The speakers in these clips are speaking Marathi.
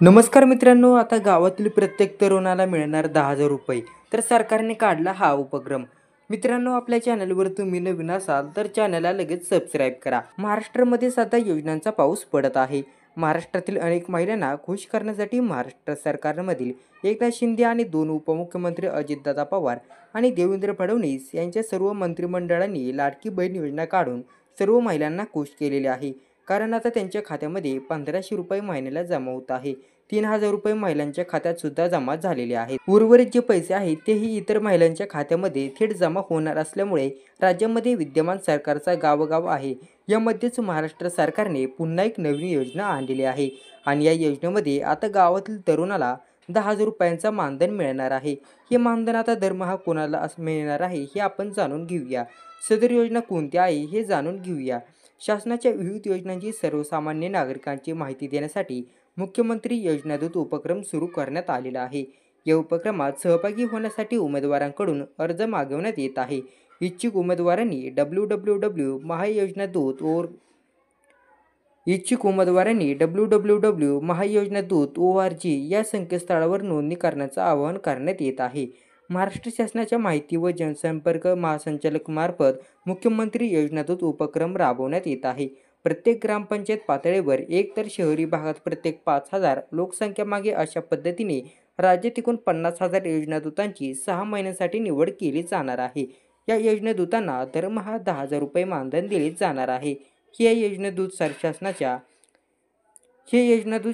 नमस्कार मित्रांनो, आता गावातील प्रत्येक तरुणाला मिळणार 10,000 रुपये. तर सरकारने काढला हा उपक्रम. मित्रांनो, आपल्या चॅनलवर तुम्ही नवीन असाल तर चॅनलला लगेच सबस्क्राईब करा. महाराष्ट्रामध्ये सध्या योजनांचा पाऊस पडत आहे. महाराष्ट्रातील अनेक महिलांना खुश करण्यासाठी महाराष्ट्र सरकारमधील एकनाथ शिंदे आणि 2 उपमुख्यमंत्री अजितदादा पवार आणि देवेंद्र फडणवीस यांच्या सर्व मंत्रिमंडळांनी लाडकी बहीण योजना काढून सर्व महिलांना खुश केलेले आहे. कारण आता त्यांच्या खात्यामध्ये 1,500 रुपये महिन्याला जमा होत आहे. 3,000 रुपये महिलांच्या खात्यात सुद्धा जमा झालेले आहेत. उर्वरित जे पैसे आहेत तेही इतर महिलांच्या खात्यामध्ये थेट जमा होणार असल्यामुळे राज्यामध्ये विद्यमान सरकारचा गावोगाव आहे. यामध्येच महाराष्ट्र सरकारने पुन्हा एक नवीन योजना आणलेली आहे आणि या योजनेमध्ये आता गावातील तरुणाला 10,000 रुपयांचा मानधन मिळणार आहे. हे मानधन आता दरमहा कोणाला मिळणार आहे हे आपण जाणून घेऊया. सदर योजना कोणती आहे हे जाणून घेऊया. शासनाच्या विविध योजनांची सर्वसामान्य नागरिकांची माहिती देण्यासाठी मुख्यमंत्री योजनादूत उपक्रम सुरू करण्यात आलेला आहे. या उपक्रमात सहभागी होण्यासाठी उमेदवारांकडून अर्ज मागवण्यात येत आहे. इच्छुक उमेदवारांनी www.महायोजनादूत.org या संकेतस्थळावर नोंदणी करण्याचं आवाहन करण्यात येत आहे. महाराष्ट्र शासनाच्या माहिती व जनसंपर्क महासंचालकामार्फत मुख्यमंत्री योजनादूत उपक्रम राबवण्यात येत आहे. प्रत्येक ग्रामपंचायत पातळीवर एक तर शहरी भागात प्रत्येक 5,000 लोकसंख्येमागे अशा पद्धतीने राज्यात एकूण 50,000 योजनादूतांची 6 महिन्यांसाठी निवड केली जाणार आहे. या योजनादूतांना दरमहा 10,000 रुपये मानधन दिले जाणार आहे. हे योजनादूत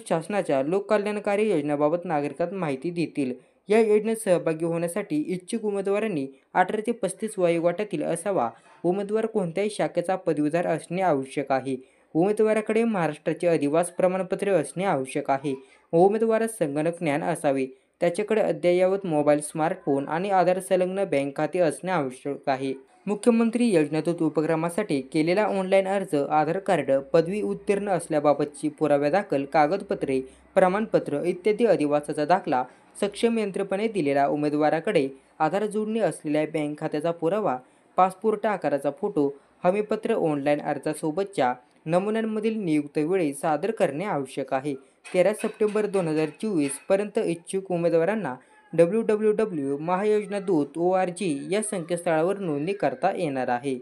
शासनाच्या लोककल्याणकारी योजनांबाबत नागरिकांना माहिती देतील. या योजनेत सहभागी होण्यासाठी इच्छुक उमेदवारांनी 18 ते 35 वयोगटातील असावा. उमेदवार कोणत्याही शाखेचा पदवीधर असणे आवश्यक आहे. उमेदवाराकडे महाराष्ट्राचे अधिवास प्रमाणपत्र असणे आवश्यक आहे. उमेदवारास संगणक ज्ञान असावे. त्याच्याकडे अद्ययावत मोबाईल, स्मार्टफोन आणि आधार संलग्न बँक खाते असणे आवश्यक आहे. मुख्यमंत्री योजनादूत उपक्रमासाठी केलेला ऑनलाईन अर्ज, आधार कार्ड, पदवी उत्तीर्ण असल्याबाबतची पुराव्यादाखल कागदपत्रे, प्रमाणपत्र इत्यादी, अधिवासाचा दाखला, सक्षम यंत्रणेने दिलेला उमेदवाराकडे आधार जोडणी असलेल्या बँक खात्याचा पुरावा, पासपोर्ट आकाराचा फोटो, हमीपत्र ऑनलाईन अर्जासोबतच्या नमुन्यांमधील नियुक्त वेळी सादर करणे आवश्यक आहे. 13 सप्टेंबर 2024 पर्यंत इच्छुक उमेदवारांना www.महायोजनादूत.org या संकेतस्थळावर नोंदणी करता येणार आहे.